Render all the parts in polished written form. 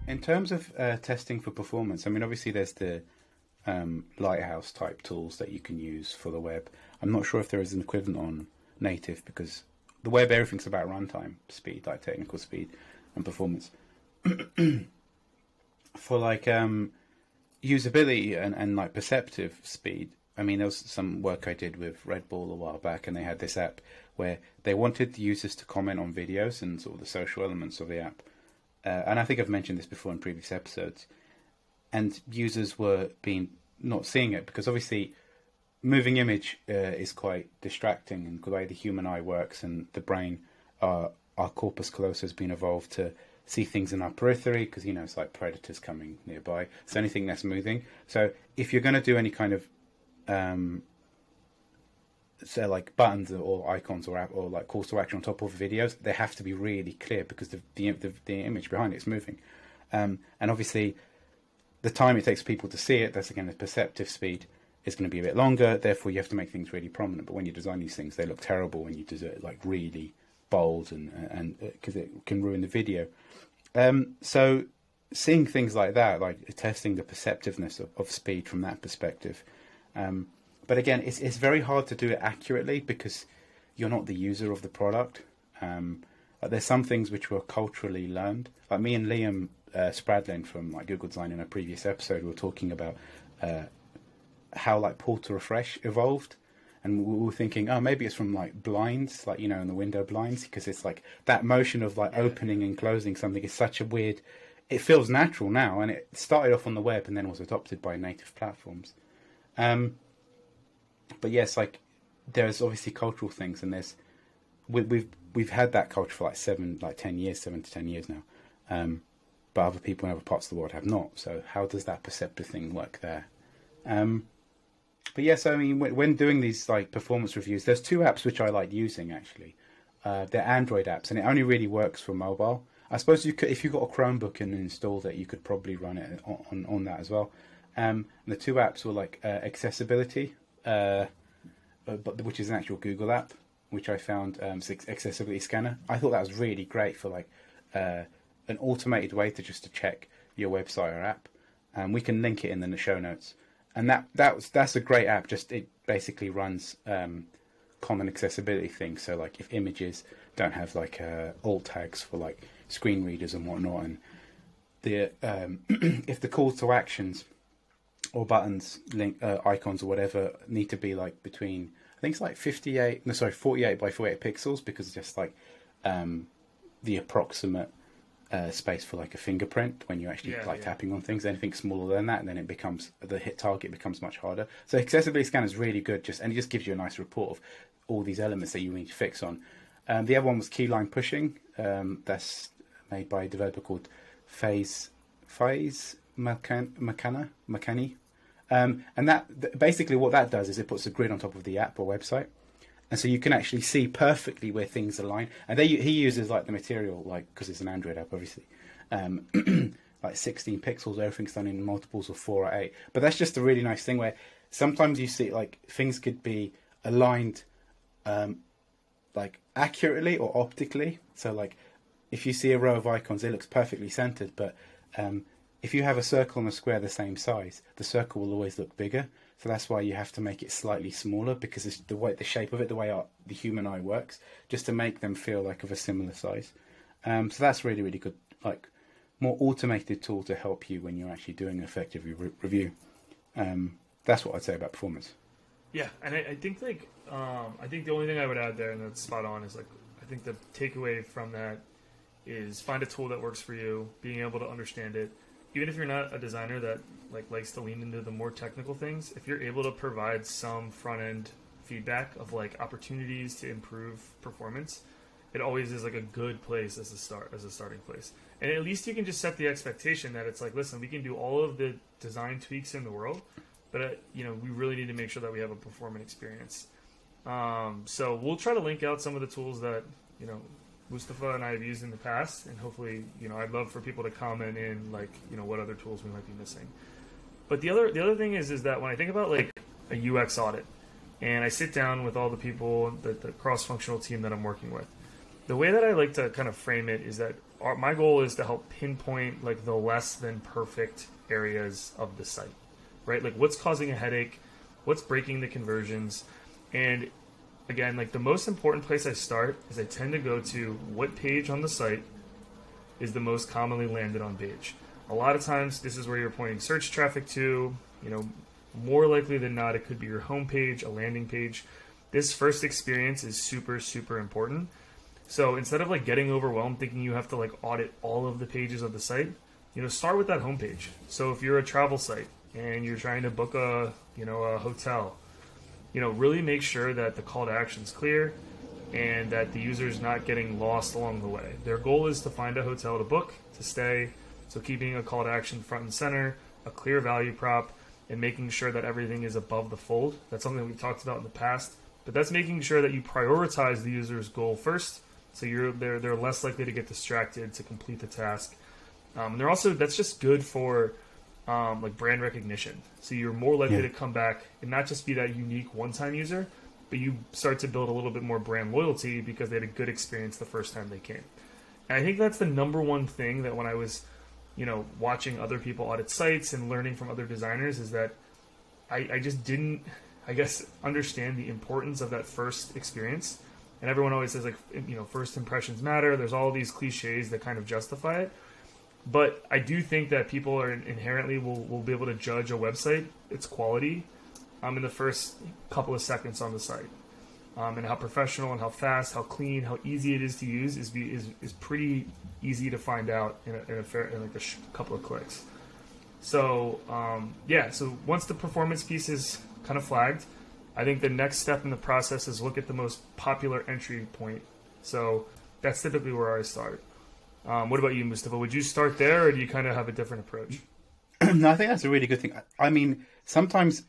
In terms of testing for performance, I mean, obviously there's the Lighthouse type tools that you can use for the web. I'm not sure if there is an equivalent on native because the web, everything's about runtime speed, like technical speed and performance. For like usability and like perceptive speed, I mean, there was some work I did with Red Bull a while back, and they had this app where they wanted the users to comment on videos and sort of the social elements of the app. And I think I've mentioned this before in previous episodes. And users were not seeing it because obviously moving image is quite distracting, and the way the human eye works and the brain, our corpus callosum has been evolved to see things in our periphery because, you know, it's like predators coming nearby. So anything that's moving. So if you're going to do any kind of so like buttons or icons or like calls to action on top of videos, they have to be really clear because the image behind it is moving. And obviously the time it takes people to see it, that's again the perceptive speed, is going to be a bit longer. Therefore you have to make things really prominent. But when you design these things, they look terrible when you do it like really bold and because it can ruin the video. So seeing things like that, like testing the perceptiveness of speed from that perspective. But again, it's very hard to do it accurately because you're not the user of the product. Like there's some things which were culturally learned. Like me and Liam Spradlin from like Google Design in a previous episode, we were talking about how like pull to refresh evolved. And we were thinking, oh, maybe it's from like blinds, like, you know, in the window blinds, because it's like that motion of like opening and closing something is such a weird, it feels natural now. And it started off on the web and then was adopted by native platforms. But yes, like there's obviously cultural things, and there's we've had that culture for like 7 to 10 years now. But other people in other parts of the world have not. So how does that perceptive thing work there? But yes, I mean, when doing these like performance reviews, there's 2 apps which I like using actually. They're Android apps, and it only really works for mobile. I suppose you could, if you got a Chromebook and installed it, you could probably run it on that as well. And the 2 apps were like Accessibility, which is an actual Google app, which I found Accessibility Scanner. I thought that was really great for like an automated way to check your website or app. We can link it in the show notes. And that's a great app. Just it basically runs common accessibility things. So like if images don't have like alt tags for like screen readers and whatnot, and the if the calls to actions or buttons, link icons or whatever need to be like between, I think it's like 48 by 48 pixels, because it's just like the approximate space for like a fingerprint when you're actually tapping on things. Anything smaller than that, and then it becomes, the hit target becomes much harder. So Accessibility Scanner is really good, and it just gives you a nice report of all these elements that you need to fix on. The other one was Keyline Pushing. That's made by a developer called Faze Makani. And that basically what that does is it puts a grid on top of the app or website. And so you can actually see perfectly where things align. And he uses like the material, like, because it's an Android app, obviously, like 16 pixels, everything's done in multiples of 4 or 8. But that's just a really nice thing where sometimes you see like things could be aligned like accurately or optically. So like if you see a row of icons, it looks perfectly centered. But if you have a circle and a square the same size, the circle will always look bigger. So that's why you have to make it slightly smaller, because it's the shape of it, the way the human eye works, just to make them feel like of a similar size. So that's really, really good, like more automated tool to help you when you're actually doing an effective review. That's what I'd say about performance. Yeah, and I think like I think the only thing I would add there, and that's spot on, is like I think the takeaway from that is find a tool that works for you, being able to understand it. Even if you're not a designer that like likes to lean into the more technical things, if you're able to provide some front end feedback of like opportunities to improve performance, it always is like a good place as a starting place. And at least you can just set the expectation that it's like, listen, we can do all of the design tweaks in the world, but we really need to make sure that we have a performant experience. So we'll try to link out some of the tools that Mustafa and I have used in the past, and hopefully, I'd love for people to comment in, like, what other tools we might be missing. But the other thing is that when I think about like a UX audit, and I sit down with all the people, the cross-functional team that I'm working with, The way that I like to kind of frame it is that my goal is to help pinpoint like the less than perfect areas of the site, right? Like what's causing a headache, what's breaking the conversions, and again, like the most important place I start is I tend to go to what page on the site is the most commonly landed on page. A lot of times, this is where you're pointing search traffic to. You know, more likely than not, it could be your home page, a landing page. This first experience is super, super important. So instead of like getting overwhelmed thinking you have to like audit all of the pages of the site, you know, start with that homepage. So if you're a travel site and you're trying to book a hotel, you know, really make sure that the call to action is clear and that the user is not getting lost along the way. Their goal is to find a hotel to book, to stay. So keeping a call to action front and center, a clear value prop, and making sure that everything is above the fold. That's something we've talked about in the past, but that's making sure that you prioritize the user's goal first. So they're less likely to get distracted to complete the task. And they're also, that's just good for like brand recognition. So you're more likely to come back and not just be that unique one-time user, but you start to build a little bit more brand loyalty because they had a good experience the first time they came. And I think that's the number one thing that when I was, you know, watching other people audit sites and learning from other designers is that I just didn't, I guess, understand the importance of that first experience. And everyone always says, like, you know, first impressions matter. There's all these cliches that kind of justify it. But I do think that people are inherently will be able to judge a website, its quality, in the first couple of seconds on the site. And how professional and how fast, how clean, how easy it is to use is pretty easy to find out in a couple of clicks. So, so once the performance piece is kind of flagged, I think the next step in the process is look at the most popular entry point. So that's typically where I start. What about you, Mustafa? Would you start there, or do you kind of have a different approach? No, I think that's a really good thing. I mean, sometimes,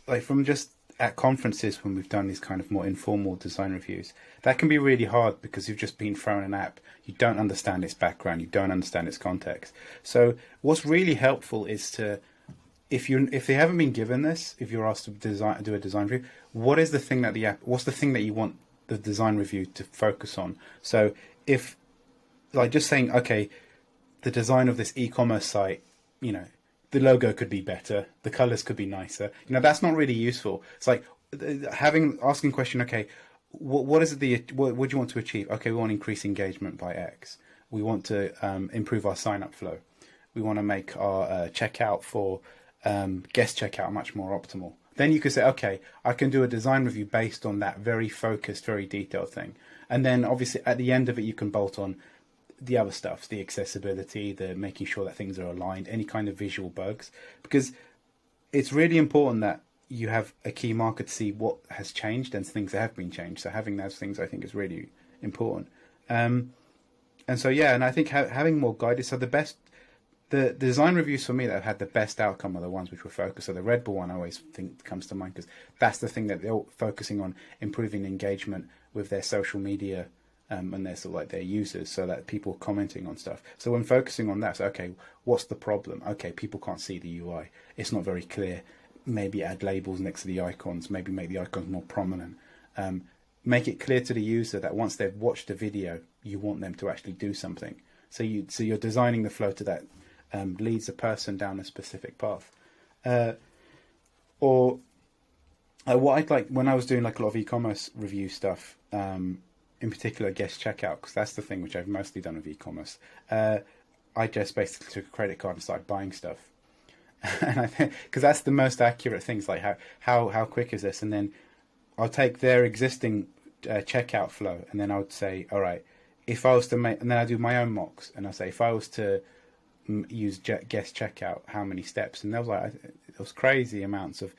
like from just at conferences when we've done these kind of more informal design reviews, that can be really hard because you've just been thrown an app. You don't understand its background. You don't understand its context. So what's really helpful is to, if they haven't been given this, if you're asked to do a design review, what's the thing that you want the design review to focus on? So if, like, just saying, okay, the design of this e-commerce site, you know, the logo could be better, the colors could be nicer. You know, that's not really useful. It's like asking question, okay, what is it what do you want to achieve? Okay, we want to increase engagement by X. We want to improve our sign-up flow. We want to make our checkout for guest checkout much more optimal. Then you could say, okay, I can do a design review based on that very focused, very detailed thing. And then obviously at the end of it, you can bolt on the other stuff, the accessibility, the making sure that things are aligned, any kind of visual bugs, because it's really important that you have a key marker to see what has changed and things that have been changed. So having those things, I think, is really important. And so, yeah, and I think having more guided, so the design reviews for me that have had the best outcome are the ones which were focused. So the Red Bull one I always think comes to mind because that's the thing that they're focusing on, improving engagement with their social media and their sort of like their users, so that people are commenting on stuff. So when focusing on that, so okay, what's the problem? Okay, people can't see the UI. It's not very clear. Maybe add labels next to the icons. Maybe make the icons more prominent. Make it clear to the user that once they've watched the video, you want them to actually do something. So you're designing the flow to that leads a person down a specific path. What I'd like when I was doing like a lot of e-commerce review stuff. In particular, guest checkout, because that's the thing which I've mostly done with e-commerce. I just basically took a credit card and started buying stuff, and I think because that's the most accurate things. Like how quick is this? And then I'll take their existing checkout flow, and then I would say, all right, if I was to make, and then I do my own mocks, and I say if I was to use guest checkout, how many steps? And there was crazy amounts of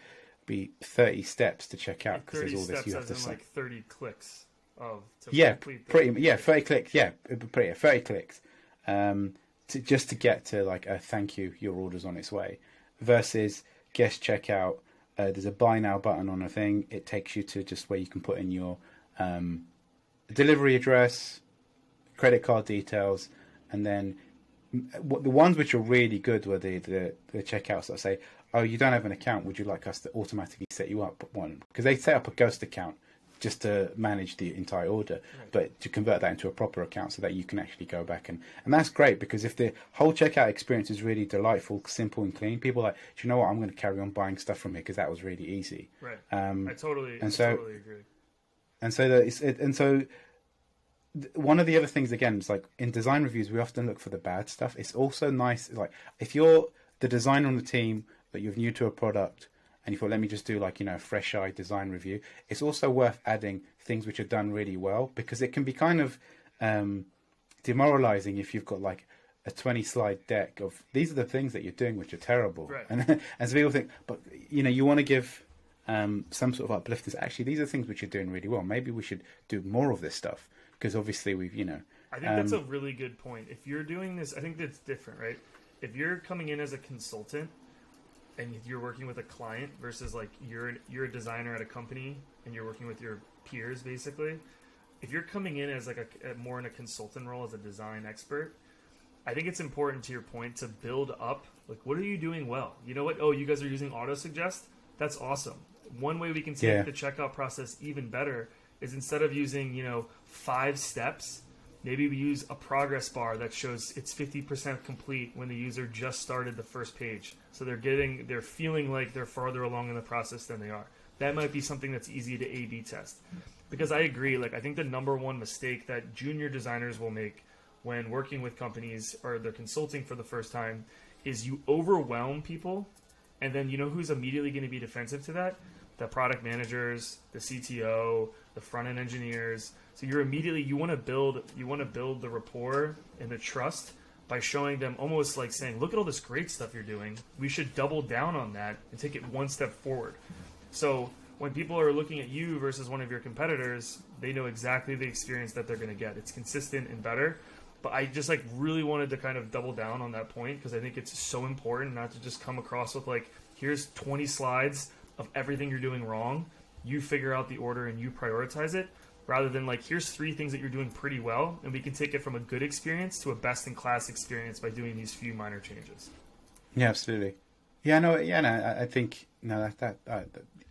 30 steps to check out because there's all this you have to say. Like 30 clicks. Pretty 30 clicks. Yeah, 30 clicks, just to get to like a thank you, your order's on its way. Versus guest checkout, there's a buy now button on a thing. It takes you to just where you can put in your delivery address, credit card details, and then the ones which are really good were the checkouts that say, oh, you don't have an account, would you like us to automatically set you up one? Because they set up a ghost account just to manage the entire order, but to convert that into a proper account so that you can actually go back and that's great, because if the whole checkout experience is really delightful, simple and clean, people are like, do you know what, I'm going to carry on buying stuff from here because that was really easy. Right. I totally agree. One of the other things, again, is like in design reviews, we often look for the bad stuff. It's also nice, like if you're the designer on the team, but you're new to a product, and you thought, let me just do like, a fresh eye design review. It's also worth adding things which are done really well, because it can be kind of demoralizing if you've got like a 20 slide deck of these are the things that you're doing which are terrible. Right. And so people think, but you want to give some sort of uplift. Actually, these are things which you're doing really well. Maybe we should do more of this stuff, because obviously we've, I think that's a really good point. If you're doing this, I think that's different, right? If you're coming in as a consultant and you're working with a client versus like you're a designer at a company and you're working with your peers, basically. If you're coming in as like a more in a consultant role as a design expert, I think it's important, to your point, to build up, like, what are you doing well? You know what? Oh, you guys are using auto suggest? That's awesome. One way we can take the checkout process even better is, instead of using, 5 steps, maybe we use a progress bar that shows it's 50% complete when the user just started the first page. So they're feeling like they're farther along in the process than they are. That might be something that's easy to A/B test. Because I agree, like, I think the number one mistake that junior designers will make when working with companies or they're consulting for the first time is you overwhelm people, and then who's immediately going to be defensive to that? The product managers, the CTO, the front-end engineers. So you want to build the rapport and the trust by showing them, almost like saying, look at all this great stuff you're doing. We should double down on that and take it one step forward. So when people are looking at you versus one of your competitors, they know exactly the experience that they're going to get. It's consistent and better. But I just really wanted to kind of double down on that point, because I think it's so important not to just come across with like, here's 20 slides of everything you're doing wrong. You figure out the order and you prioritize it, rather than like, here's 3 things that you're doing pretty well, and we can take it from a good experience to a best-in-class experience by doing these few minor changes. Yeah, absolutely. Yeah, no, I think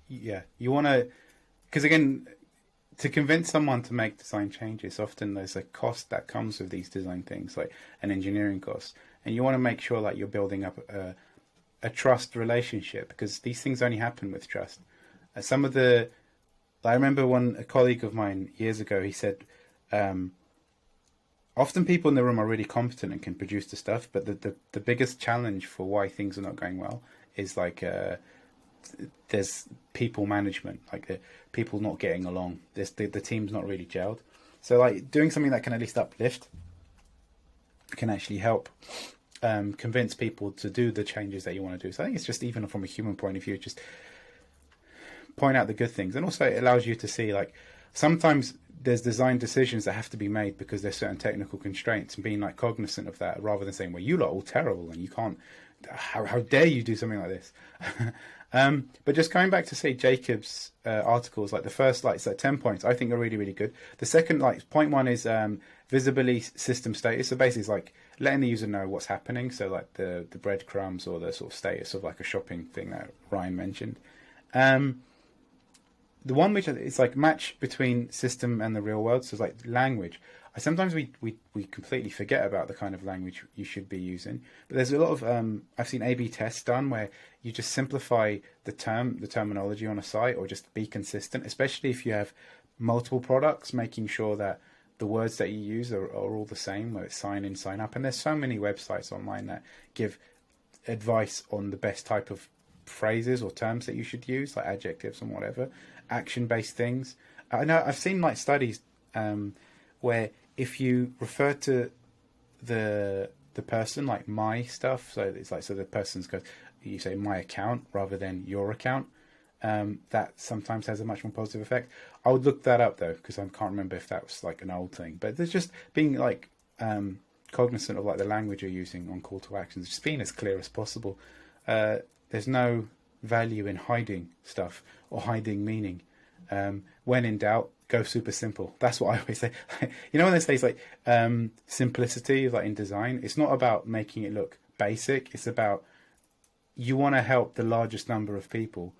you want to, because again, to convince someone to make design changes, often there's a cost that comes with these design things, like an engineering cost, and you want to make sure that you're building up a trust relationship, because these things only happen with trust. I remember a colleague of mine years ago, he said, often people in the room are really competent and can produce the stuff, but the biggest challenge for why things are not going well is like there's people management, like the people not getting along. The team's not really gelled. So like doing something that can at least uplift can actually help convince people to do the changes that you want to do. So I think it's just, even from a human point of view, just point out the good things. And also it allows you to see, like, sometimes there's design decisions that have to be made because there's certain technical constraints, and being like cognizant of that, rather than saying, well, you lot are all terrible and you can't, how dare you do something like this. But just going back to, say, Jacob's articles, like the first, like, so 10 points, I think are really, really good. The second, like, point 1 is visibility system status. So basically it's like letting the user know what's happening. So like the breadcrumbs, or the sort of status of like a shopping thing that Ryan mentioned. The one which is like match between system and the real world. So it's like language. Sometimes we completely forget about the kind of language you should be using. But there's a lot of I've seen A/B tests done where you just simplify the terminology on a site, or just be consistent, especially if you have multiple products, making sure that the words that you use are all the same, whether it's sign in, sign up. And there's so many websites online that give advice on the best type of phrases or terms that you should use, like adjectives and whatever, action-based things. I know I've seen like studies where if you refer to the person like my stuff, so it's like, so the person's goes, you say my account rather than your account, that sometimes has a much more positive effect. I would look that up though, because I can't remember if that was like an old thing. But there's just being like cognizant of like the language you're using on call to actions, just being as clear as possible. There's no value in hiding stuff or hiding meaning. When in doubt, go super simple. That's what I always say. When they say it's like simplicity, like in design, it's not about making it look basic. It's about, you want to help the largest number of people.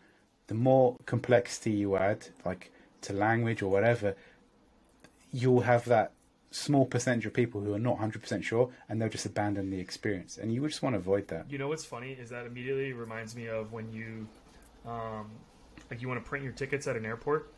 The more complexity you add, like to language or whatever, you'll have that small percentage of people who are not 100% sure, and they'll just abandon the experience. And you just want to avoid that. You know what's funny is that immediately reminds me of when you, like you want to print your tickets at an airport,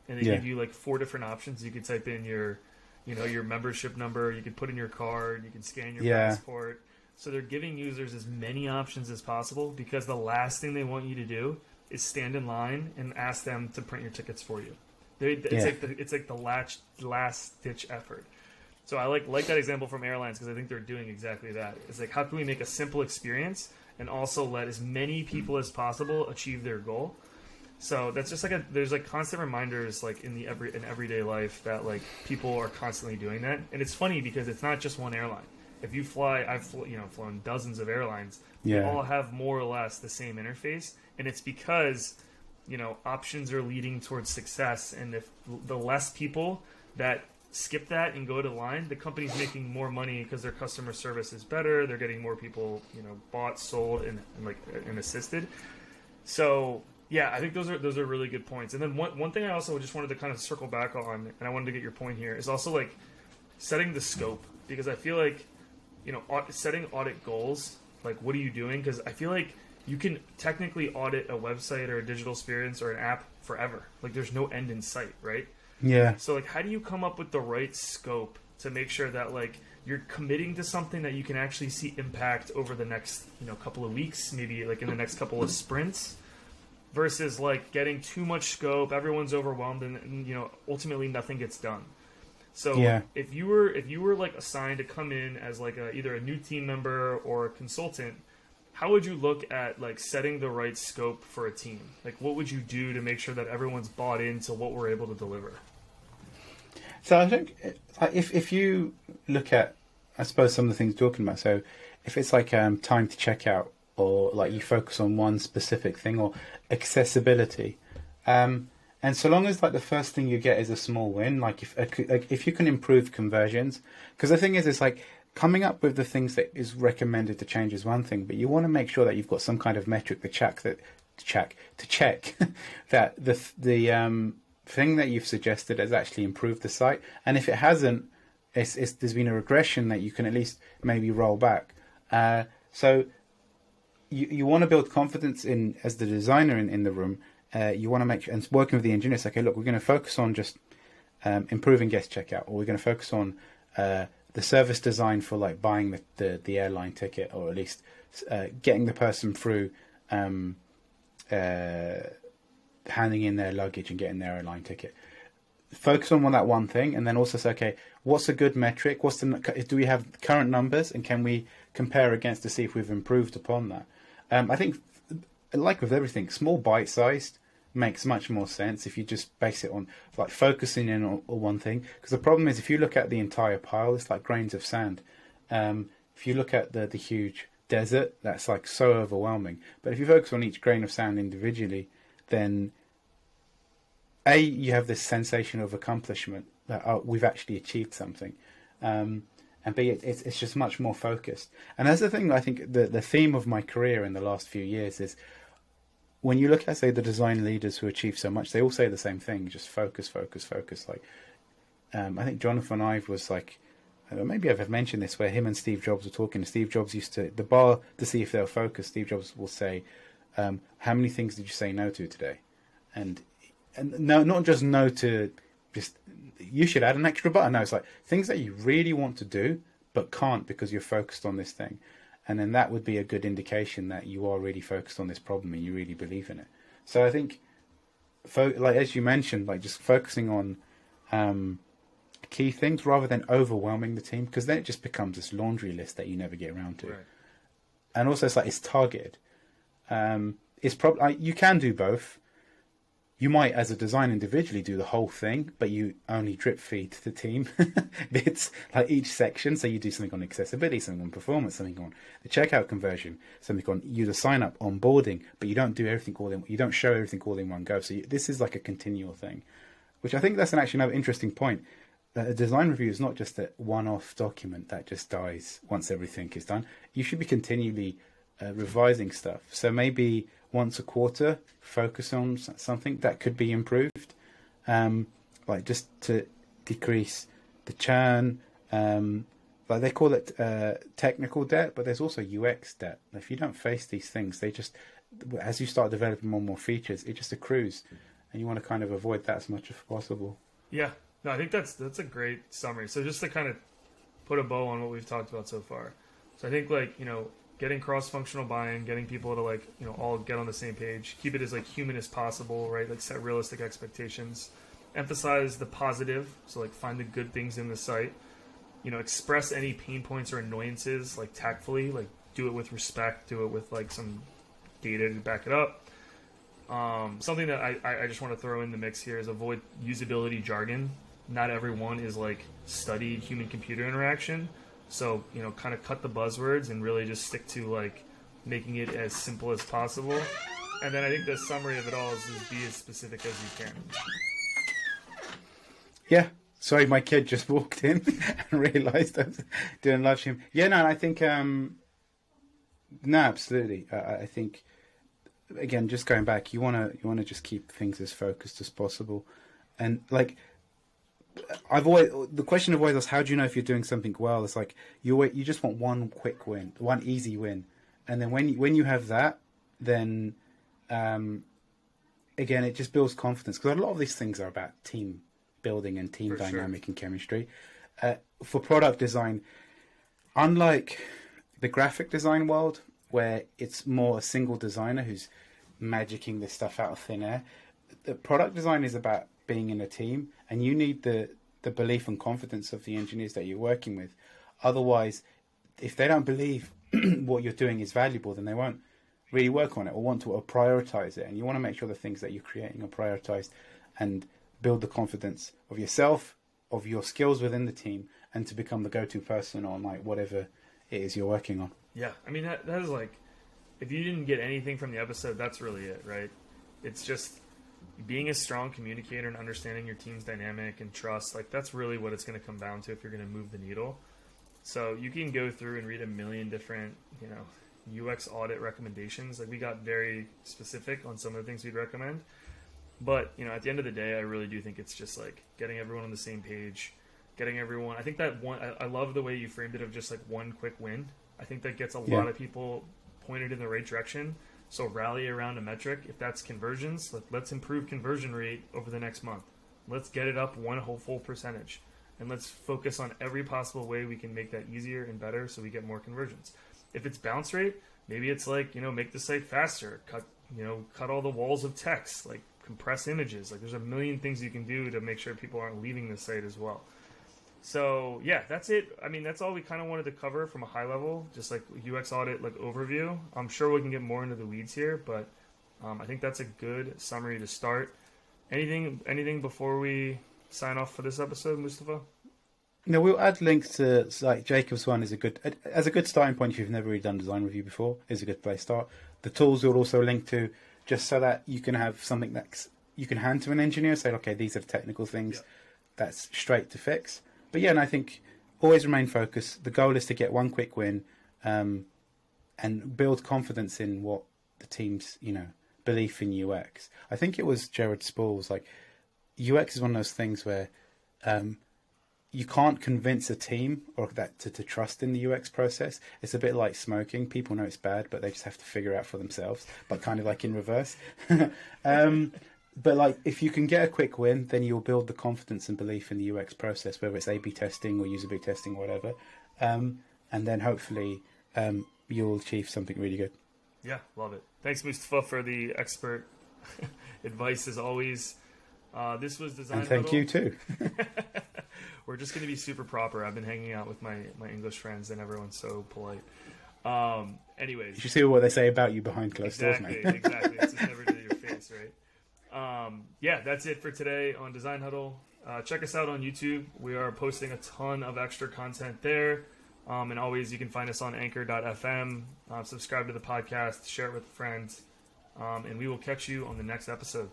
and they give you like 4 different options. You could type in your, you know, your membership number. You could put in your card. You can scan your passport. So they're giving users as many options as possible because the last thing they want you to do is stand in line and ask them to print your tickets for you. It's like the last ditch effort. So I like that example from airlines because I think they're doing exactly that. It's like, how can we make a simple experience and also let as many people as possible achieve their goal? So that's just like there's like constant reminders like in everyday life that like people are constantly doing that. And it's funny because it's not just one airline. If you fly, I've flown dozens of airlines. They all have more or less the same interface, and it's because, you know, options are leading towards success. And if the less people that skip that and go to line, the company's making more money because their customer service is better. They're getting more people, you know, bought, sold, and assisted. So yeah, I think those are really good points. And then one thing I also just wanted to kind of circle back on, and I wanted to get your point here, is also like setting the scope, because I feel like, you know, setting audit goals, like what are you doing? Because I feel like you can technically audit a website or a digital experience or an app forever. Like there's no end in sight, right? Yeah. So like, how do you come up with the right scope to make sure that like you're committing to something that you can actually see impact over the next, you know, couple of weeks, maybe like in the next couple of sprints, versus like getting too much scope, everyone's overwhelmed, and you know, ultimately nothing gets done. So if you were like assigned to come in as like either a new team member or a consultant, how would you look at like setting the right scope for a team? Like what would you do to make sure that everyone's bought into what we're able to deliver? So I think if you look at, I suppose, some of the things you're talking about, so if it's like time to check out, or like you focus on one specific thing, or accessibility, and so long as like the first thing you get is a small win, like if you can improve conversions, because the thing is, it's like coming up with the things that is recommended to change is one thing, but you want to make sure that you've got some kind of metric to check that the thing that you've suggested has actually improved the site, and if it hasn't, there's been a regression that you can at least maybe roll back. So you want to build confidence in, as the designer in the room. You want to make sure, and working with the engineers, okay, look, we're going to focus on just improving guest checkout, or we're going to focus on the service design for like buying the airline ticket, or at least getting the person through handing in their luggage and getting their airline ticket. Focus on that one thing, and then also say, okay, what's a good metric? Do we have current numbers, and can we compare against to see if we've improved upon that? I think, like with everything, small bite-sized makes much more sense if you just base it on like focusing in on one thing. Because the problem is, if you look at the entire pile, it's like grains of sand. If you look at the huge desert, that's like so overwhelming. But if you focus on each grain of sand individually, then A, you have this sensation of accomplishment that we've actually achieved something, and B, it's just much more focused. And that's the thing. I think the theme of my career in the last few years is, when you look at, say, the design leaders who achieve so much, they all say the same thing: just focus, focus, focus. Like, I think Jonathan Ive was like, maybe I've mentioned this, where him and Steve Jobs were talking. Steve Jobs used to, the bar to see if they were focused, Steve Jobs will say, how many things did you say no to today? And no, not just no to just, you should add an extra button. No, it's like things that you really want to do but can't because you're focused on this thing. And then that would be a good indication that you are really focused on this problem and you really believe in it. So I think, like as you mentioned, like just focusing on key things rather than overwhelming the team, because then it just becomes this laundry list that you never get around to. Right. And also, it's like it's targeted. It's probably, you can do both. You might, as a design individually, do the whole thing, but you only drip feed the team bits, like each section. So you do something on accessibility, something on performance, something on the checkout conversion, something on user sign up, onboarding, but you don't do everything all in. You don't show everything all in one go. So this is like a continual thing, which I think that's actually another interesting point. That a design review is not just a one-off document that just dies once everything is done. You should be continually revising stuff. So maybe once a quarter, focus on something that could be improved. like just to decrease the churn. Like they call it technical debt, but there's also UX debt. If you don't face these things, they just, as you start developing more and more features, it just accrues, and you want to kind of avoid that as much as possible. Yeah, no, I think that's a great summary. So just to kind of put a bow on what we've talked about so far. So I think like, you know, getting cross-functional buy-in, getting people to like, you know, all get on the same page, keep it as like human as possible, right? Like set realistic expectations, emphasize the positive. So like find the good things in the site, you know, express any pain points or annoyances like tactfully, like do it with respect, do it with like some data to back it up. Something that I just want to throw in the mix here is avoid usability jargon. Not everyone is like studied human computer interaction. So, you know, kind of cut the buzzwords and really just stick to like making it as simple as possible. And then I think the summary of it all is be as specific as you can. Yeah. Sorry, my kid just walked in and realised I was doing live stream. Yeah, no, I think, no, absolutely. I think, again, just going back, you wanna just keep things as focused as possible. And like, the question of always is, how do you know if you're doing something well? It's like you just want one quick win, one easy win, and then when you have that, then again it just builds confidence, because a lot of these things are about team building and team dynamic and chemistry. For product design, unlike the graphic design world where it's more a single designer who's magicking this stuff out of thin air, the product design is about being in a team, and you need the belief and confidence of the engineers that you're working with. Otherwise, if they don't believe what you're doing is valuable, then they won't really work on it or want to prioritize it. And you want to make sure the things that you're creating are prioritized and build the confidence of yourself, of your skills within the team, and to become the go-to person on like whatever it is you're working on. Yeah, I mean that is like, if you didn't get anything from the episode, that's really it, right? It's just being a strong communicator and understanding your team's dynamic and trust. Like that's really what it's going to come down to if you're going to move the needle. So you can go through and read a million different, you know, UX audit recommendations. Like we got very specific on some of the things we'd recommend. But, you know, at the end of the day, I really do think it's just like getting everyone on the same page, getting everyone. I think that one, I love the way you framed it of just like one quick win. I think that gets a lot of people pointed in the right direction. So rally around a metric. If that's conversions, let's improve conversion rate over the next month. Let's get it up one whole full percentage. And let's focus on every possible way we can make that easier and better so we get more conversions. If it's bounce rate, maybe it's like, you know, make the site faster, cut all the walls of text, like compress images. Like there's a million things you can do to make sure people aren't leaving the site as well. So yeah, that's it. I mean, that's all we kind of wanted to cover from a high level, just like UX audit, like overview. I'm sure we can get more into the weeds here, but I think that's a good summary to start. Anything before we sign off for this episode, Mustafa? No, we'll add links to like Jacob's one is a good starting point if you've never really done design review before. Is a good place to start. The tools we'll also link to, just so that you can have something that you can hand to an engineer. Say, okay, these are the technical things. Yeah. That's straight to fix. But yeah, and I think always remain focused. The goal is to get one quick win, and build confidence in what the team's, you know, belief in UX. I think it was Jared Spall's like, UX is one of those things where you can't convince a team or that to trust in the UX process. It's a bit like smoking. People know it's bad, but they just have to figure it out for themselves, but kind of like in reverse. But like, if you can get a quick win, then you'll build the confidence and belief in the UX process, whether it's A/B testing or usability testing, or whatever. And then hopefully you'll achieve something really good. Yeah, love it. Thanks, Mustafa, for the expert advice as always. This was Design And thank Huddle. you too. We're just going to be super proper. I've been hanging out with my English friends, and everyone's so polite. Anyways. You should see what they say about you behind closed doors, mate. Exactly. It's just never to your face, right? Yeah, that's it for today on Design Huddle. Check us out on YouTube. We are posting a ton of extra content there. And always, you can find us on anchor.fm. Subscribe to the podcast, share it with friends. And we will catch you on the next episode.